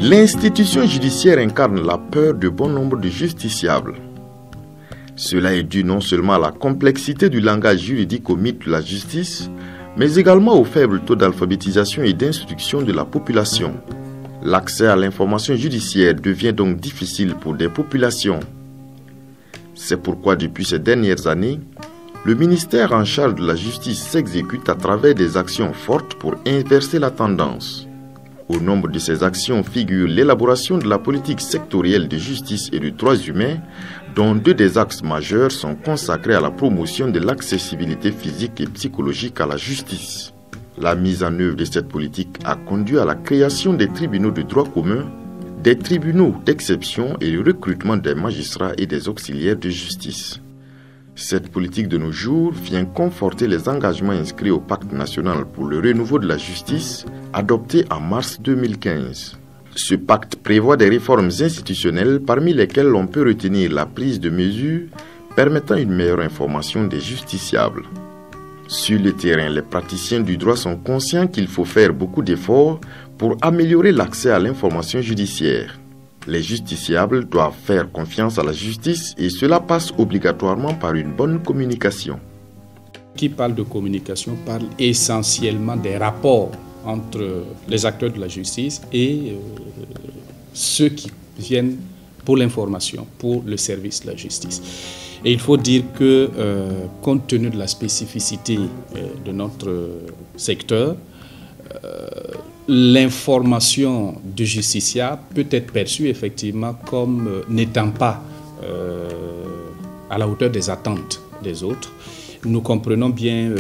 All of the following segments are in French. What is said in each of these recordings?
L'institution judiciaire incarne la peur de bon nombre de justiciables. Cela est dû non seulement à la complexité du langage juridique au mythe de la justice, mais également au faible taux d'alphabétisation et d'instruction de la population. L'accès à l'information judiciaire devient donc difficile pour des populations. C'est pourquoi depuis ces dernières années, le ministère en charge de la justice s'exécute à travers des actions fortes pour inverser la tendance. Au nombre de ces actions figure l'élaboration de la politique sectorielle de justice et de droits humains, dont deux des axes majeurs sont consacrés à la promotion de l'accessibilité physique et psychologique à la justice. La mise en œuvre de cette politique a conduit à la création des tribunaux de droit commun, des tribunaux d'exception et le recrutement des magistrats et des auxiliaires de justice. Cette politique de nos jours vient conforter les engagements inscrits au Pacte national pour le renouveau de la justice, adopté en mars 2015. Ce pacte prévoit des réformes institutionnelles parmi lesquelles on peut retenir la prise de mesures permettant une meilleure information des justiciables. Sur le terrain, les praticiens du droit sont conscients qu'il faut faire beaucoup d'efforts pour améliorer l'accès à l'information judiciaire. Les justiciables doivent faire confiance à la justice et cela passe obligatoirement par une bonne communication. Qui parle de communication parle essentiellement des rapports entre les acteurs de la justice et ceux qui viennent pour l'information, pour le service de la justice. Et il faut dire que, compte tenu de la spécificité de notre secteur, l'information du justiciable peut être perçue effectivement comme n'étant pas à la hauteur des attentes des autres. Nous comprenons bien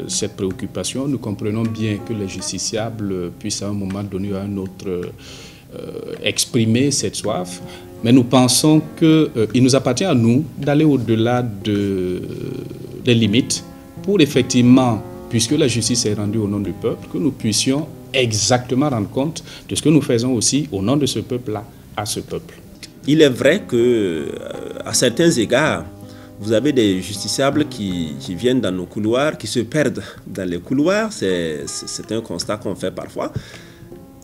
cette préoccupation, nous comprenons bien que les justiciables puissent à un moment donné ou à un autre exprimer cette soif, mais nous pensons qu'il nous appartient à nous d'aller au-delà des limites pour effectivement, puisque la justice est rendue au nom du peuple, que nous puissions exactement rendre compte de ce que nous faisons aussi au nom de ce peuple-là, à ce peuple. Il est vrai qu'à certains égards, vous avez des justiciables qui viennent dans nos couloirs, qui se perdent dans les couloirs. C'est un constat qu'on fait parfois.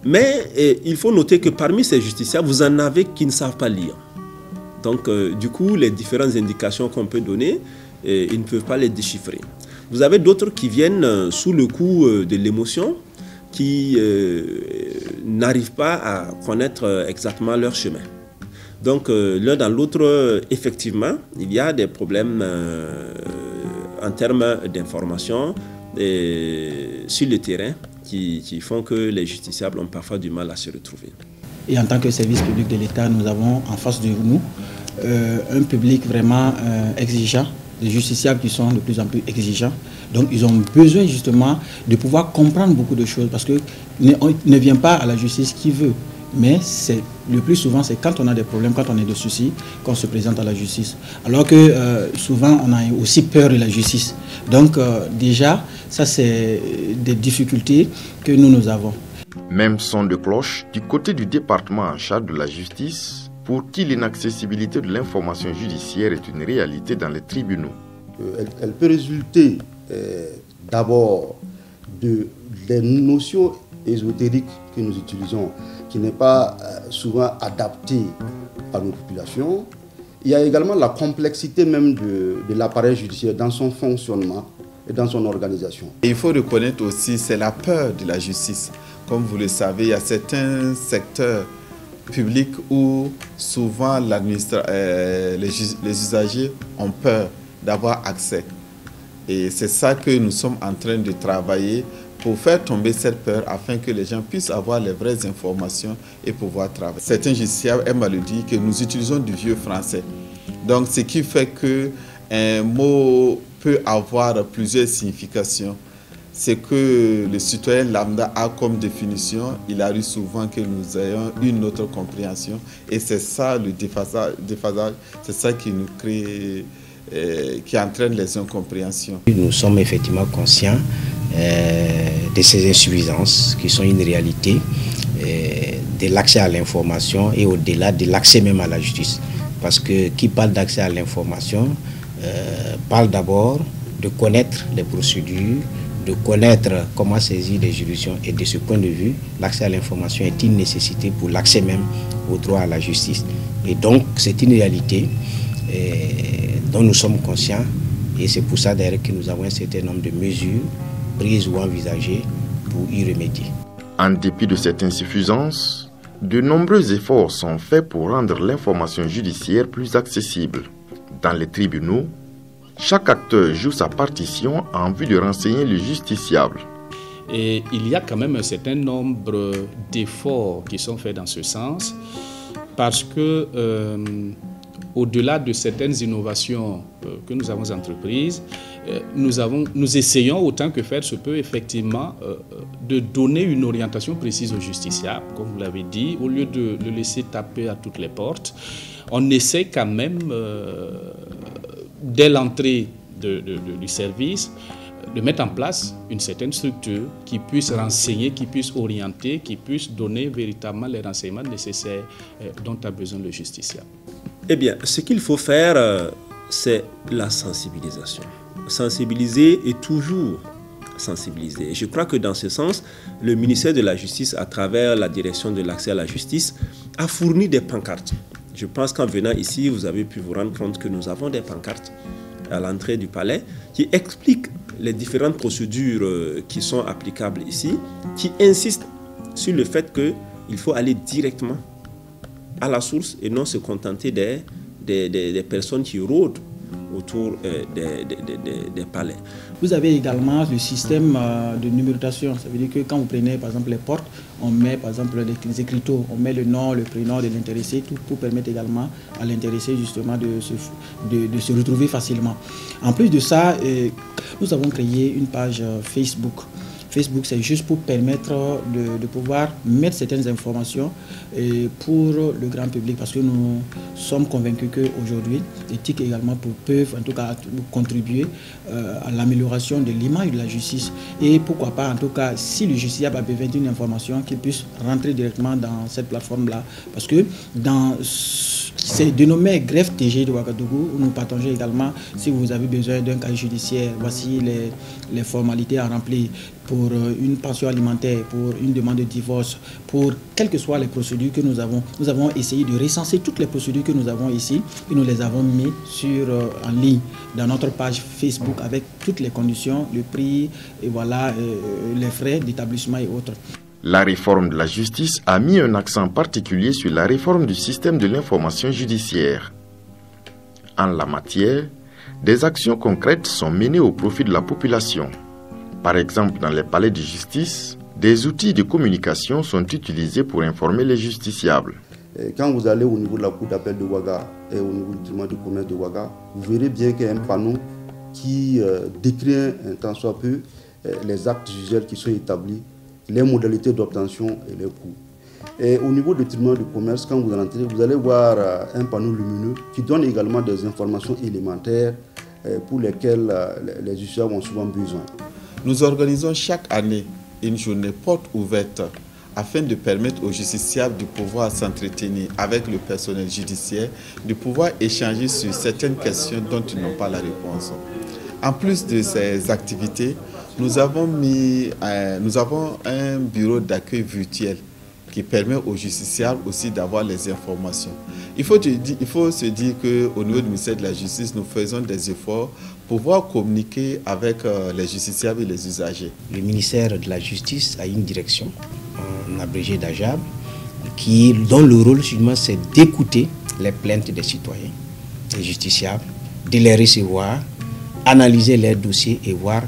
Mais il faut noter que parmi ces justiciables, vous en avez qui ne savent pas lire. Donc, du coup, les différentes indications qu'on peut donner, ils ne peuvent pas les déchiffrer. Vous avez d'autres qui viennent sous le coup de l'émotion, qui n'arrivent pas à connaître exactement leur chemin. Donc, l'un dans l'autre, effectivement, il y a des problèmes en termes d'information sur le terrain qui font que les justiciables ont parfois du mal à se retrouver. Et en tant que service public de l'État, nous avons en face de nous un public vraiment exigeant, des justiciables qui sont de plus en plus exigeants. Donc, ils ont besoin justement de pouvoir comprendre beaucoup de choses parce qu'on ne vient pas à la justice qui veut. Mais le plus souvent, c'est quand on a des problèmes, quand on a des soucis, qu'on se présente à la justice. Alors que souvent, on a aussi peur de la justice. Donc déjà, ça c'est des difficultés que nous avons. Même son de cloche du côté du département en charge de la justice, pour qui l'inaccessibilité de l'information judiciaire est une réalité dans les tribunaux. Elle peut résulter d'abord des notions ésotériques que nous utilisons, qui n'est pas souvent adapté à nos populations. Il y a également la complexité même de l'appareil judiciaire dans son fonctionnement et dans son organisation. Il faut reconnaître aussi, c'est la peur de la justice. Comme vous le savez, il y a certains secteurs publics où souvent les usagers ont peur d'avoir accès. Et c'est ça que nous sommes en train de travailler pour faire tomber cette peur afin que les gens puissent avoir les vraies informations et pouvoir travailler. Certains justiciables aiment à le dire que nous utilisons du vieux français. Donc, ce qui fait qu'un mot peut avoir plusieurs significations. C'est que le citoyen lambda a comme définition, il arrive souvent que nous ayons une autre compréhension. Et c'est ça le déphasage, c'est ça qui nous crée, qui entraîne les incompréhensions. Nous sommes effectivement conscients de ces insuffisances qui sont une réalité, de l'accès à l'information et au-delà de l'accès même à la justice. Parce que qui parle d'accès à l'information parle d'abord de connaître les procédures, de connaître comment saisir les juridictions. Et de ce point de vue, l'accès à l'information est une nécessité pour l'accès même au droit à la justice. Et donc, c'est une réalité dont nous sommes conscients. Et c'est pour ça d'ailleurs que nous avons un certain nombre de mesures prises ou envisagées pour y remédier. En dépit de cette insuffisance, de nombreux efforts sont faits pour rendre l'information judiciaire plus accessible. Dans les tribunaux, chaque acteur joue sa partition en vue de renseigner le justiciable. Et il y a quand même un certain nombre d'efforts qui sont faits dans ce sens, parce que au-delà de certaines innovations que nous avons entreprises, nous essayons autant que faire se peut effectivement de donner une orientation précise au justiciable, comme vous l'avez dit, au lieu de le laisser taper à toutes les portes. On essaie quand même, dès l'entrée du service, de mettre en place une certaine structure qui puisse renseigner, qui puisse orienter, qui puisse donner véritablement les renseignements nécessaires dont a besoin le justiciable. Eh bien, ce qu'il faut faire, c'est la sensibilisation. Sensibiliser et toujours sensibiliser. Et je crois que dans ce sens, le ministère de la Justice, à travers la direction de l'accès à la justice, a fourni des pancartes. Je pense qu'en venant ici, vous avez pu vous rendre compte que nous avons des pancartes à l'entrée du palais qui expliquent les différentes procédures qui sont applicables ici, qui insistent sur le fait qu'il faut aller directement à la source et non se contenter des personnes qui rôdent autour des palais. Vous avez également le système de numérotation. Ça veut dire que quand vous prenez par exemple les portes, on met par exemple les écriteaux, on met le nom, le prénom de l'intéressé, tout pour permettre également à l'intéressé justement de se retrouver facilement. En plus de ça, nous avons créé une page Facebook. Facebook, c'est juste pour permettre de pouvoir mettre certaines informations pour le grand public, parce que nous sommes convaincus qu'aujourd'hui, les TIC également peuvent en tout cas contribuer à l'amélioration de l'image de la justice. Et pourquoi pas, en tout cas, si le justiciable a besoin d'une information, qu'il puisse rentrer directement dans cette plateforme-là. Parce que c'est dénommé greffe TG de Ouagadougou, où nous partageons également, si vous avez besoin d'un casier judiciaire, voici les formalités à remplir pour une pension alimentaire, pour une demande de divorce, pour quelles que soient les procédures que nous avons. Nous avons essayé de recenser toutes les procédures que nous avons ici et nous les avons mis en ligne dans notre page Facebook avec toutes les conditions, le prix et voilà, les frais d'établissement et autres. La réforme de la justice a mis un accent particulier sur la réforme du système de l'information judiciaire. En la matière, des actions concrètes sont menées au profit de la population. Par exemple, dans les palais de justice, des outils de communication sont utilisés pour informer les justiciables. Quand vous allez au niveau de la cour d'appel de Ouaga et au niveau du tribunal de commerce de Ouaga, vous verrez bien qu'il y a un panneau qui décrit un tant soit peu les actes judiciaires qui sont établis, les modalités d'obtention et les coûts. Et au niveau du tribunal de commerce, quand vous entrez, vous allez voir un panneau lumineux qui donne également des informations élémentaires pour lesquelles les justiciables ont souvent besoin. Nous organisons chaque année une journée porte ouverte afin de permettre aux justiciables de pouvoir s'entretenir avec le personnel judiciaire, de pouvoir échanger sur certaines questions dont ils n'ont pas la réponse. En plus de ces activités, nous avons un bureau d'accueil virtuel qui permet aux justiciables aussi d'avoir les informations. Il faut se dire qu'au niveau du ministère de la Justice, nous faisons des efforts pour pouvoir communiquer avec les justiciables et les usagers. Le ministère de la Justice a une direction, en abrégé d'AJAB, dont le rôle justement c'est d'écouter les plaintes des citoyens, des justiciables, de les recevoir, analyser leurs dossiers et voir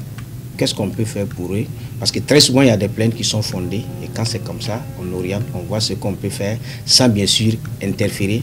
qu'est-ce qu'on peut faire pour eux. Parce que très souvent, il y a des plaintes qui sont fondées et quand c'est comme ça, on oriente, on voit ce qu'on peut faire sans bien sûr interférer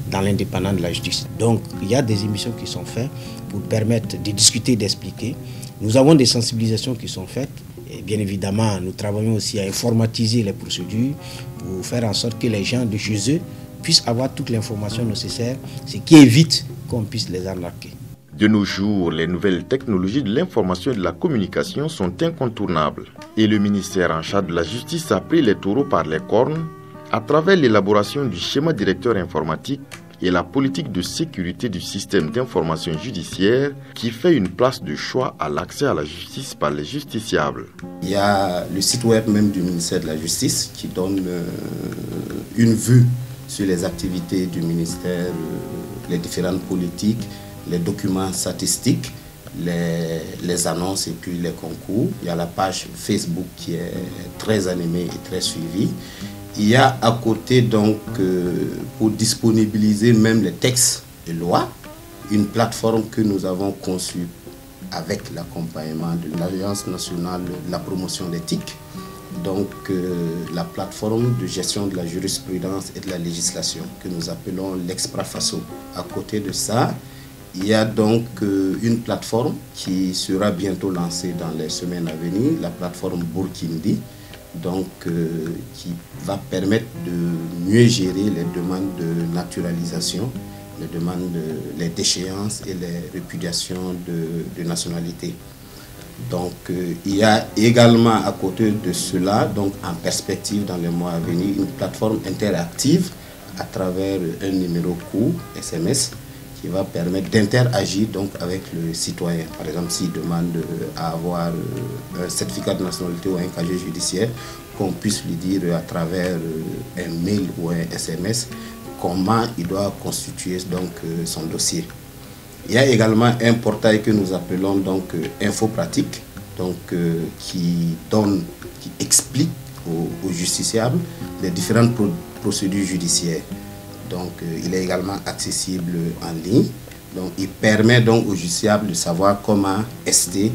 dans l'indépendance de la justice. Donc, il y a des émissions qui sont faites pour permettre de discuter, d'expliquer. Nous avons des sensibilisations qui sont faites et bien évidemment, nous travaillons aussi à informatiser les procédures pour faire en sorte que les gens de chez eux puissent avoir toute l'information nécessaire, ce qui évite qu'on puisse les arnaquer. De nos jours, les nouvelles technologies de l'information et de la communication sont incontournables. Et le ministère en charge de la justice a pris les taureaux par les cornes à travers l'élaboration du schéma directeur informatique et la politique de sécurité du système d'information judiciaire qui fait une place de choix à l'accès à la justice par les justiciables. Il y a le site web même du ministère de la Justice qui donne une vue sur les activités du ministère, les différentes politiques, les documents statistiques, les annonces et puis les concours. Il y a la page Facebook qui est très animée et très suivie. Il y a à côté donc pour disponibiliser même les textes et lois, une plateforme que nous avons conçue avec l'accompagnement de l'Alliance nationale de la promotion d'éthique, donc la plateforme de gestion de la jurisprudence et de la législation que nous appelons l'Exprafaso. À côté de ça, il y a donc une plateforme qui sera bientôt lancée dans les semaines à venir, la plateforme Burkindi, donc qui va permettre de mieux gérer les demandes de naturalisation, les déchéances et les répudiations de nationalité. Donc il y a également à côté de cela, donc en perspective dans les mois à venir, une plateforme interactive à travers un numéro court SMS qui va permettre d'interagir donc avec le citoyen. Par exemple, s'il demande à avoir un certificat de nationalité ou un casier judiciaire, qu'on puisse lui dire à travers un mail ou un SMS comment il doit constituer donc son dossier. Il y a également un portail que nous appelons donc Info Pratique, donc qui explique aux justiciables les différentes procédures judiciaires. Donc il est également accessible en ligne. Donc il permet donc aux justiciables de savoir comment ester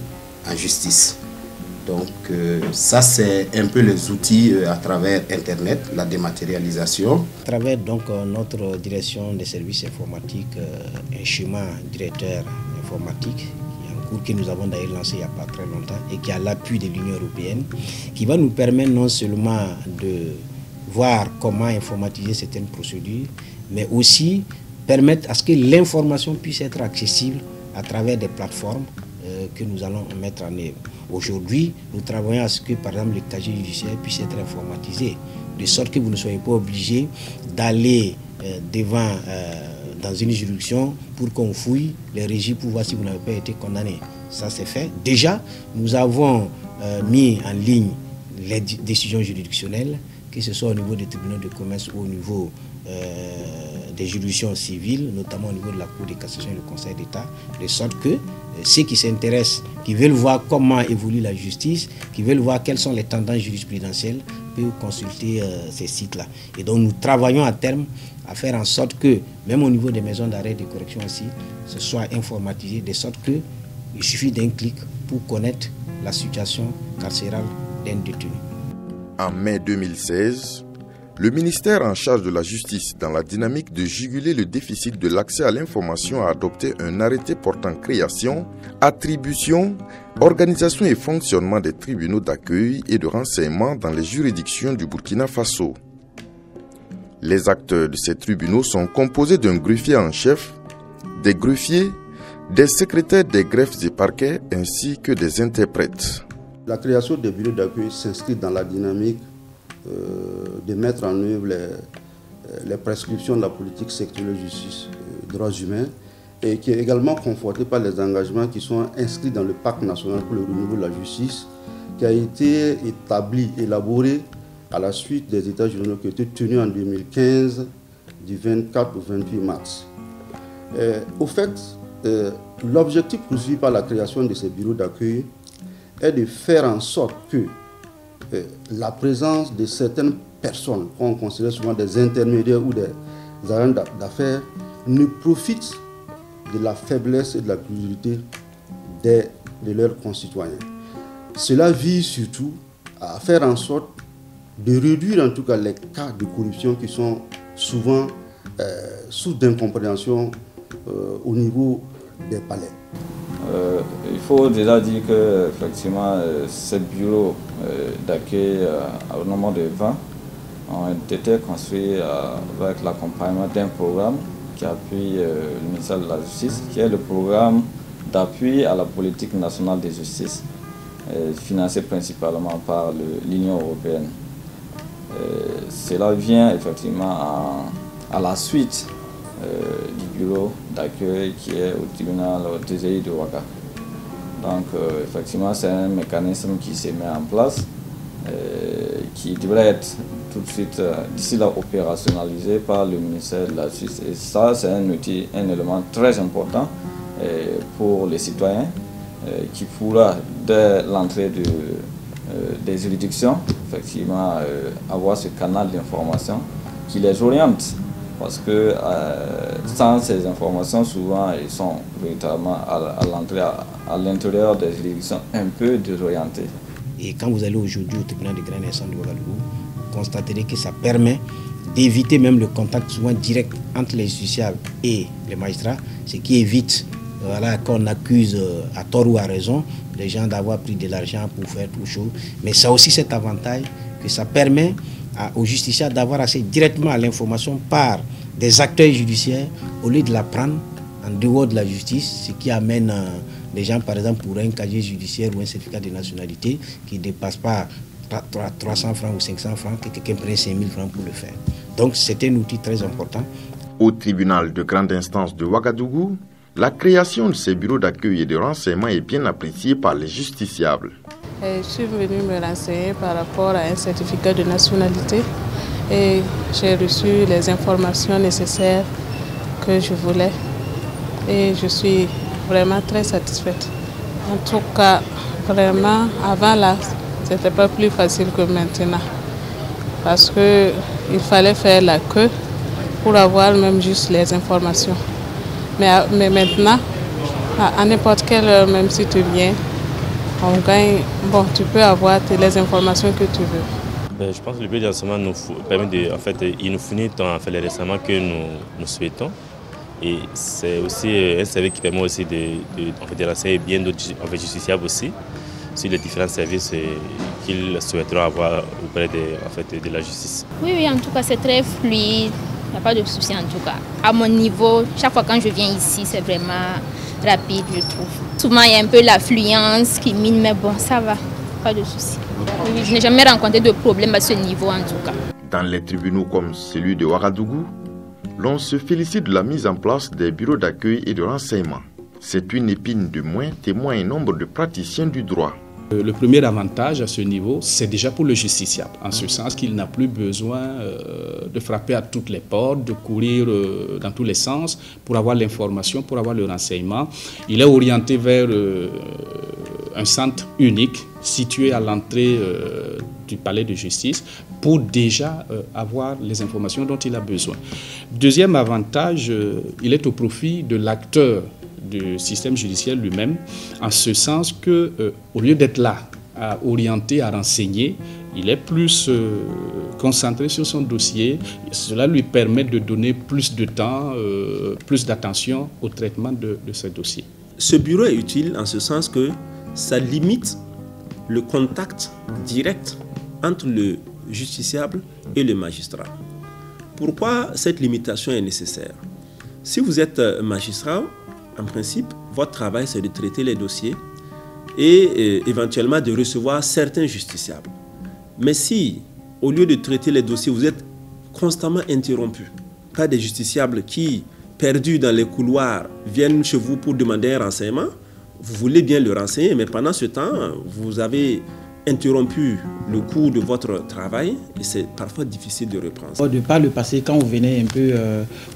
en justice. Donc ça c'est un peu les outils à travers Internet, la dématérialisation. À travers donc notre direction des services informatiques, un schéma directeur informatique que nous avons d'ailleurs lancé il n'y a pas très longtemps et qui a l'appui de l'Union européenne, qui va nous permettre non seulement de voir comment informatiser certaines procédures, mais aussi permettre à ce que l'information puisse être accessible à travers des plateformes que nous allons mettre en œuvre. Aujourd'hui, nous travaillons à ce que, par exemple, le casier judiciaire puisse être informatisé, de sorte que vous ne soyez pas obligé d'aller dans une juridiction pour qu'on fouille les régies pour voir si vous n'avez pas été condamné. Ça, c'est fait. Déjà, nous avons mis en ligne les décisions juridictionnelles, que ce soit au niveau des tribunaux de commerce ou au niveau des juridictions civiles, notamment au niveau de la Cour de cassation et du Conseil d'État, de sorte que ceux qui s'intéressent, qui veulent voir comment évolue la justice, qui veulent voir quelles sont les tendances jurisprudentielles, peuvent consulter ces sites-là. Et donc nous travaillons à terme à faire en sorte que, même au niveau des maisons d'arrêt et de correction aussi, ce soit informatisé, de sorte qu'il suffit d'un clic pour connaître la situation carcérale d'un détenu. En mai 2016, le ministère en charge de la justice, dans la dynamique de juguler le déficit de l'accès à l'information, a adopté un arrêté portant création, attribution, organisation et fonctionnement des tribunaux d'accueil et de renseignement dans les juridictions du Burkina Faso. Les acteurs de ces tribunaux sont composés d'un greffier en chef, des greffiers, des secrétaires des greffes et parquets ainsi que des interprètes. La création des bureaux d'accueil s'inscrit dans la dynamique de mettre en œuvre les prescriptions de la politique sectorielle justice droits humains et qui est également confortée par les engagements qui sont inscrits dans le Pacte national pour le renouveau de la justice qui a été élaboré à la suite des états généraux qui ont été tenus en 2015 du 24 au 28 mars. Au fait, l'objectif poursuivi par la création de ces bureaux d'accueil est de faire en sorte que la présence de certaines personnes qu'on considère souvent des intermédiaires ou des agents d'affaires ne profite de la faiblesse et de la curiosité de leurs concitoyens. Cela vise surtout à faire en sorte de réduire en tout cas les cas de corruption qui sont souvent source d'incompréhension au niveau des palais. Il faut déjà dire que effectivement, ces bureaux d'accueil au nombre de 20 ont été construits avec l'accompagnement d'un programme qui appuie le ministère de la Justice, qui est le programme d'appui à la politique nationale de justice, financé principalement par l'Union européenne. Cela vient effectivement à la suite du bureau d'accueil qui est au tribunal TGI de Ouaga. Donc effectivement c'est un mécanisme qui se met en place, qui devrait être tout de suite d'ici là opérationnalisé par le ministère de la Justice. Et ça c'est un outil, un élément très important pour les citoyens qui pourra dès l'entrée des juridictions effectivement avoir ce canal d'information qui les oriente. Parce que sans ces informations, souvent, ils sont véritablement à l'entrée, à l'intérieur des juridictions, un peu désorientés. Et quand vous allez aujourd'hui au tribunal de grande instance de Ouagadougou, vous constaterez que ça permet d'éviter même le contact souvent direct entre les justiciables et les magistrats, ce qui évite qu'on accuse à tort ou à raison les gens d'avoir pris de l'argent pour faire tout chose. Mais ça a aussi cet avantage que ça permet aux justiciables d'avoir accès directement à l'information par des acteurs judiciaires au lieu de la prendre en dehors de la justice, ce qui amène les gens, par exemple, pour un casier judiciaire ou un certificat de nationalité qui ne dépasse pas 300 francs ou 500 francs, que quelqu'un prenne 5000 francs pour le faire. Donc c'est un outil très important. Au tribunal de grande instance de Ouagadougou, la création de ces bureaux d'accueil et de renseignement est bien appréciée par les justiciables. Je suis venue me renseigner par rapport à un certificat de nationalité et j'ai reçu les informations nécessaires que je voulais et je suis vraiment très satisfaite. En tout cas, vraiment, avant là, c'était pas plus facile que maintenant parce qu'il fallait faire la queue pour avoir même juste les informations. Mais maintenant, à n'importe quelle heure, même si tu viens, on gagne, tu peux avoir les informations que tu veux. Je pense que le bureau de renseignement nous permet il nous fournit les renseignements que nous souhaitons. Et c'est aussi un service qui permet aussi de renseigner bien d'autres justiciables aussi sur les différents services qu'ils souhaiteront avoir auprès de la justice. Oui, en tout cas, c'est très fluide. Il n'y a pas de souci en tout cas. À mon niveau, chaque fois quand je viens ici, c'est vraiment rapide, je trouve. Souvent, il y a un peu l'affluence qui mine, mais bon, ça va, pas de souci. Oui, je n'ai jamais rencontré de problème à ce niveau en tout cas. Dans les tribunaux comme celui de Ouagadougou, l'on se félicite de la mise en place des bureaux d'accueil et de renseignement. C'est une épine de moins, témoigne un nombre de praticiens du droit. Le premier avantage à ce niveau, c'est déjà pour le justiciable, en ce sens qu'il n'a plus besoin de frapper à toutes les portes, de courir dans tous les sens pour avoir l'information, pour avoir le renseignement. Il est orienté vers un centre unique situé à l'entrée du palais de justice pour déjà avoir les informations dont il a besoin. Deuxième avantage, il est au profit de l'acteur du système judiciaire lui-même, en ce sens que au lieu d'être là, à orienter, à renseigner, il est plus concentré sur son dossier. Cela lui permet de donner plus de temps, plus d'attention au traitement de ce dossier. Ce bureau est utile en ce sens que ça limite le contact direct entre le justiciable et le magistrat. Pourquoi cette limitation est nécessaire? Si vous êtes magistrat, en principe, votre travail, c'est de traiter les dossiers et éventuellement de recevoir certains justiciables. Mais si, au lieu de traiter les dossiers, vous êtes constamment interrompu par des justiciables qui, perdus dans les couloirs, viennent chez vous pour demander un renseignement, vous voulez bien le renseigner, mais pendant ce temps, vous avez interrompu le cours de votre travail et c'est parfois difficile de reprendre. De par le passé, quand vous venez un peu,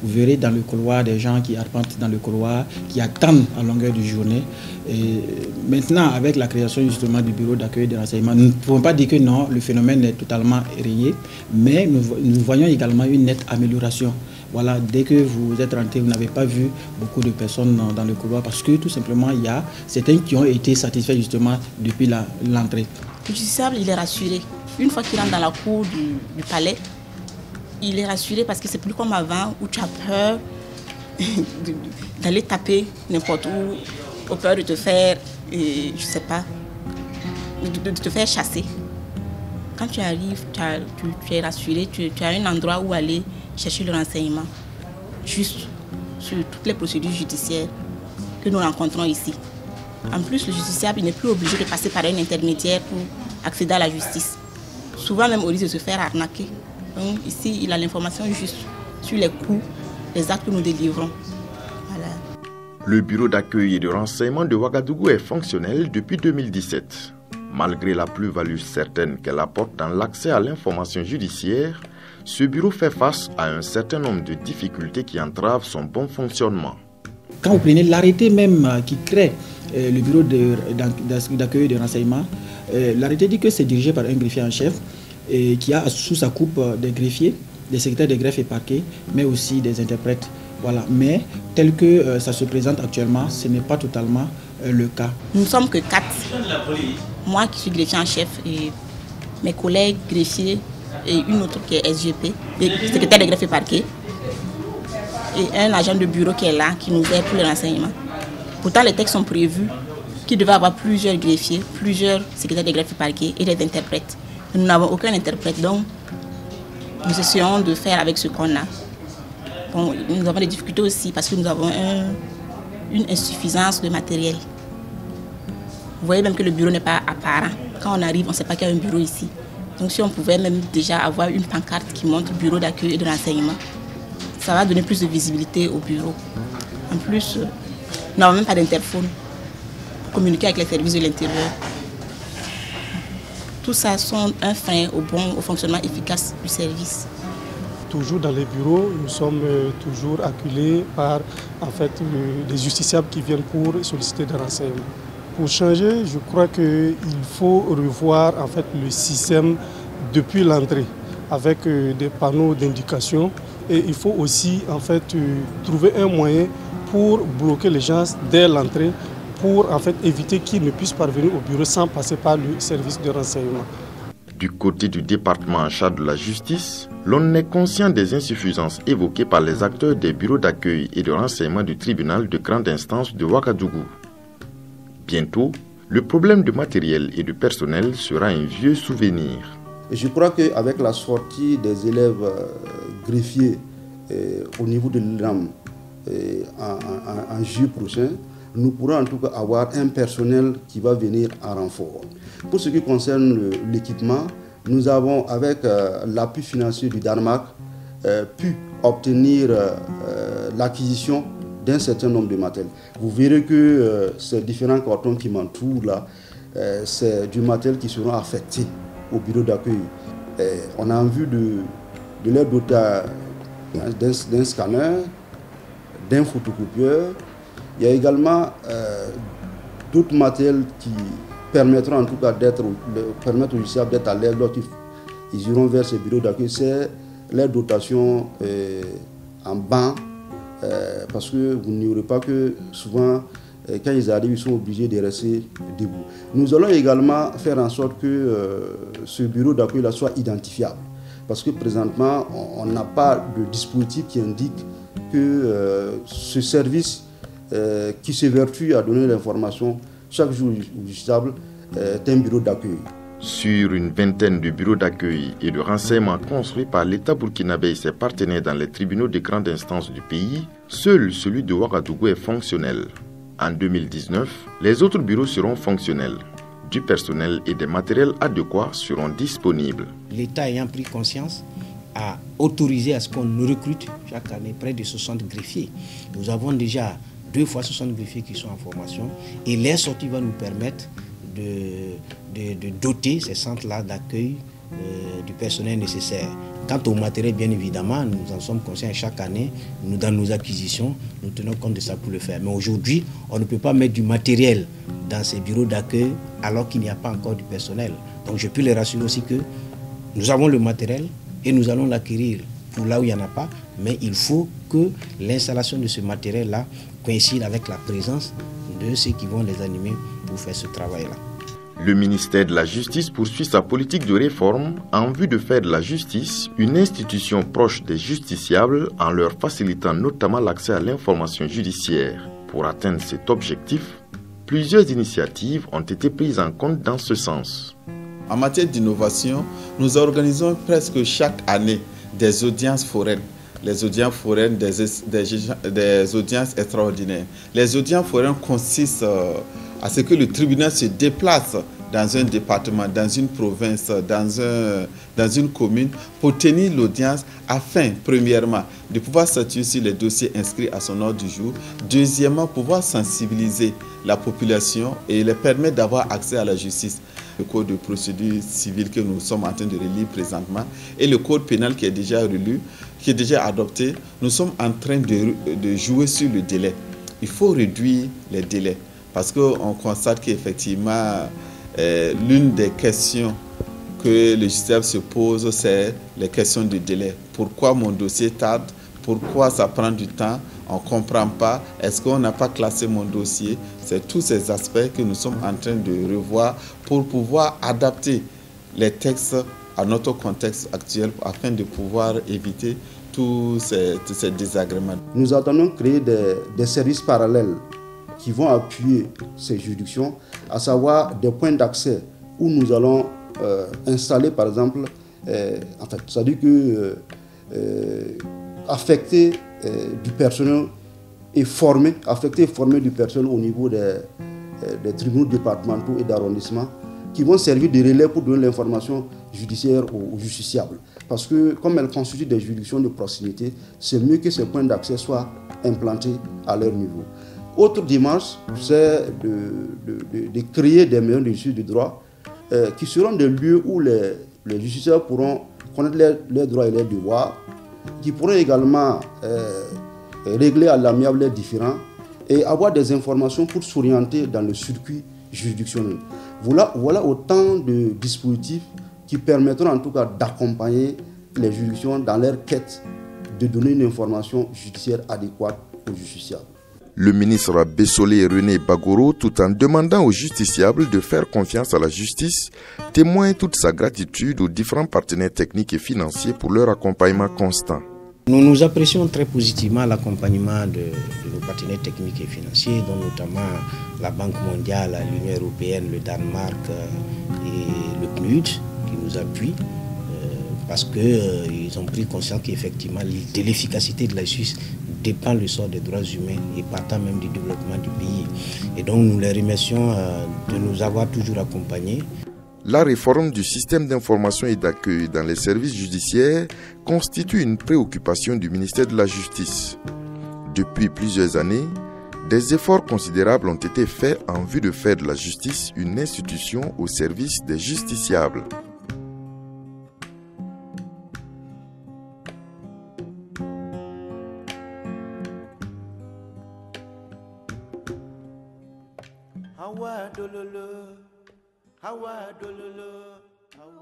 vous verrez dans le couloir des gens qui arpentent dans le couloir, qui attendent à longueur de journée. Et maintenant, avec la création justement du bureau d'accueil et de renseignement, nous ne pouvons pas dire que non, le phénomène est totalement rayé, mais nous voyons également une nette amélioration. Voilà, dès que vous êtes rentré, vous n'avez pas vu beaucoup de personnes dans le couloir parce que tout simplement, il y a certains qui ont été satisfaits justement depuis l'entrée. Le justiciable, il est rassuré. Une fois qu'il rentre dans la cour du palais, il est rassuré parce que c'est plus comme avant où tu as peur d'aller taper n'importe où, au peur de te faire, je sais pas, de te faire chasser. Quand tu arrives, tu es rassuré, tu as un endroit où aller chercher le renseignement, juste sur toutes les procédures judiciaires que nous rencontrons ici. En plus, le justiciable n'est plus obligé de passer par un intermédiaire pour accéder à la justice. Souvent même au risque de se faire arnaquer. Donc ici, il a l'information juste sur les coûts les actes que nous délivrons. Voilà. Le bureau d'accueil et de renseignement de Ouagadougou est fonctionnel depuis 2017. Malgré la plus-value certaine qu'elle apporte dans l'accès à l'information judiciaire, ce bureau fait face à un certain nombre de difficultés qui entravent son bon fonctionnement. Quand vous prenez l'arrêté même qui crée le bureau d'accueil et de renseignement, l'arrêté dit que c'est dirigé par un greffier en chef et qui a sous sa coupe des greffiers, des secrétaires de greffe et parquet, mais aussi des interprètes. Voilà. Mais tel que ça se présente actuellement, ce n'est pas totalement le cas. Nous ne sommes que 4. Moi qui suis greffier en chef et mes collègues greffiers et une autre qui est SGP, secrétaire de greffe et parquet, et un agent de bureau qui est là, qui nous aide pour les renseignements. Pourtant, les textes sont prévus qu'il devait avoir plusieurs greffiers, plusieurs secrétaires de greffe et parquet et des interprètes. Nous n'avons aucun interprète, donc nous essayons de faire avec ce qu'on a. Bon, nous avons des difficultés aussi parce que nous avons une insuffisance de matériel. Vous voyez même que le bureau n'est pas apparent. Quand on arrive, on ne sait pas qu'il y a un bureau ici. Donc si on pouvait même déjà avoir une pancarte qui montre bureau d'accueil et de renseignement, ça va donner plus de visibilité au bureau. En plus, nous n'avons même pas d'interphone pour communiquer avec les services de l'intérieur. Tout ça sont un frein au fonctionnement efficace du service. Toujours dans les bureaux, nous sommes toujours acculés par les justiciables qui viennent pour solliciter des renseignements. Pour changer, je crois qu'il faut revoir le système depuis l'entrée avec des panneaux d'indication. Et il faut aussi trouver un moyen pour bloquer les gens dès l'entrée pour éviter qu'ils ne puissent parvenir au bureau sans passer par le service de renseignement. Du côté du département en charge de la justice, l'on est conscient des insuffisances évoquées par les acteurs des bureaux d'accueil et de renseignement du tribunal de grande instance de Ouagadougou. Bientôt, le problème de matériel et de personnel sera un vieux souvenir. Je crois qu'avec la sortie des élèves greffiers au niveau de l'IRAM en juillet prochain, nous pourrons en tout cas avoir un personnel qui va venir en renfort. Pour ce qui concerne l'équipement, nous avons, avec l'appui financier du Danemark, pu obtenir l'acquisition d'un certain nombre de matériels. Vous verrez que ces différents cartons qui m'entourent là, c'est du matériel qui seront affectés au bureau d'accueil. On a en vue de leur doter d'un scanner, d'un photocopieur. Il y a également d'autres matériels qui permettront en tout cas permettre aux justiciables d'être à l'aise lorsqu'ils iront vers ces bureaux d'accueil. C'est leur dotation en banc, parce que vous n'ignorez pas que souvent, quand ils arrivent, ils sont obligés de rester debout. Nous allons également faire en sorte que ce bureau d'accueil soit identifiable. Parce que présentement, on n'a pas de dispositif qui indique que ce service qui s'évertue à donner l'information chaque jour au justiciable est un bureau d'accueil. Sur une vingtaine de bureaux d'accueil et de renseignement construits par l'État burkinabé et ses partenaires dans les tribunaux de grande instance du pays, seul celui de Ouagadougou est fonctionnel. En 2019, les autres bureaux seront fonctionnels. Du personnel et des matériels adéquats seront disponibles. L'État ayant pris conscience a autorisé à ce qu'on recrute chaque année près de 60 greffiers. Nous avons déjà 2 fois 60 greffiers qui sont en formation et les sorties vont nous permettre de doter ces centres-là d'accueil du personnel nécessaire. Quant au matériel, bien évidemment, nous en sommes conscients chaque année. Nous, dans nos acquisitions, nous tenons compte de ça pour le faire. Mais aujourd'hui, on ne peut pas mettre du matériel dans ces bureaux d'accueil alors qu'il n'y a pas encore du personnel. Donc je peux les rassurer aussi que nous avons le matériel et nous allons l'acquérir pour là où il n'y en a pas. Mais il faut que l'installation de ce matériel-là coïncide avec la présence de ceux qui vont les animer pour faire ce travail-là. Le ministère de la Justice poursuit sa politique de réforme en vue de faire de la justice une institution proche des justiciables en leur facilitant notamment l'accès à l'information judiciaire. Pour atteindre cet objectif, plusieurs initiatives ont été prises en compte dans ce sens. En matière d'innovation, nous organisons presque chaque année des audiences foraines. Les audiences foraines, des audiences extraordinaires. Les audiences foraines consistent à ce que le tribunal se déplace dans un département, dans une province, dans une commune, pour tenir l'audience afin, premièrement, de pouvoir statuer sur les dossiers inscrits à son ordre du jour. Deuxièmement, pouvoir sensibiliser la population et leur permettre d'avoir accès à la justice. Le code de procédure civile que nous sommes en train de relire présentement et le code pénal qui est déjà relu, qui est déjà adopté, nous sommes en train de jouer sur le délai. Il faut réduire les délais parce qu'on constate qu'effectivement, l'une des questions que le justiciable se pose, c'est les questions de délai. Pourquoi mon dossier tarde? Pourquoi ça prend du temps? On ne comprend pas. Est-ce qu'on n'a pas classé mon dossier? C'est tous ces aspects que nous sommes en train de revoir pour pouvoir adapter les textes à notre contexte actuel afin de pouvoir éviter tous ces désagréments. Nous attendons créer des services parallèles qui vont appuyer ces juridictions, à savoir des points d'accès où nous allons installer par exemple, c'est-à-dire que affecter du personnel et former du personnel au niveau des tribunaux départementaux et d'arrondissement qui vont servir de relais pour donner l'information judiciaire aux justiciables. Parce que comme elles constituent des juridictions de proximité, c'est mieux que ces points d'accès soient implantés à leur niveau. Autre démarche, c'est de créer des maisons de justice de droit qui seront des lieux où les justiciables pourront connaître leurs droits et leurs devoirs, qui pourront également régler à l'amiable leurs différends et avoir des informations pour s'orienter dans le circuit juridictionnel. Voilà autant de dispositifs qui permettront en tout cas d'accompagner les juridictions dans leur quête de donner une information judiciaire adéquate aux justiciables. Le ministre Bessolé René Bagoro, tout en demandant aux justiciables de faire confiance à la justice, témoigne toute sa gratitude aux différents partenaires techniques et financiers pour leur accompagnement constant. Nous apprécions très positivement l'accompagnement de nos partenaires techniques et financiers, dont notamment la Banque mondiale, l'Union européenne, le Danemark et le PNUD qui nous appuient parce qu'ils ont pris conscience qu'effectivement de l'efficacité de la justice dépend le sort des droits humains et partant même du développement du pays. Et donc nous les remercions de nous avoir toujours accompagnés. La réforme du système d'information et d'accueil dans les services judiciaires constitue une préoccupation du ministère de la Justice. Depuis plusieurs années, des efforts considérables ont été faits en vue de faire de la justice une institution au service des justiciables. Hawa dololo, hawa dololo, hawa.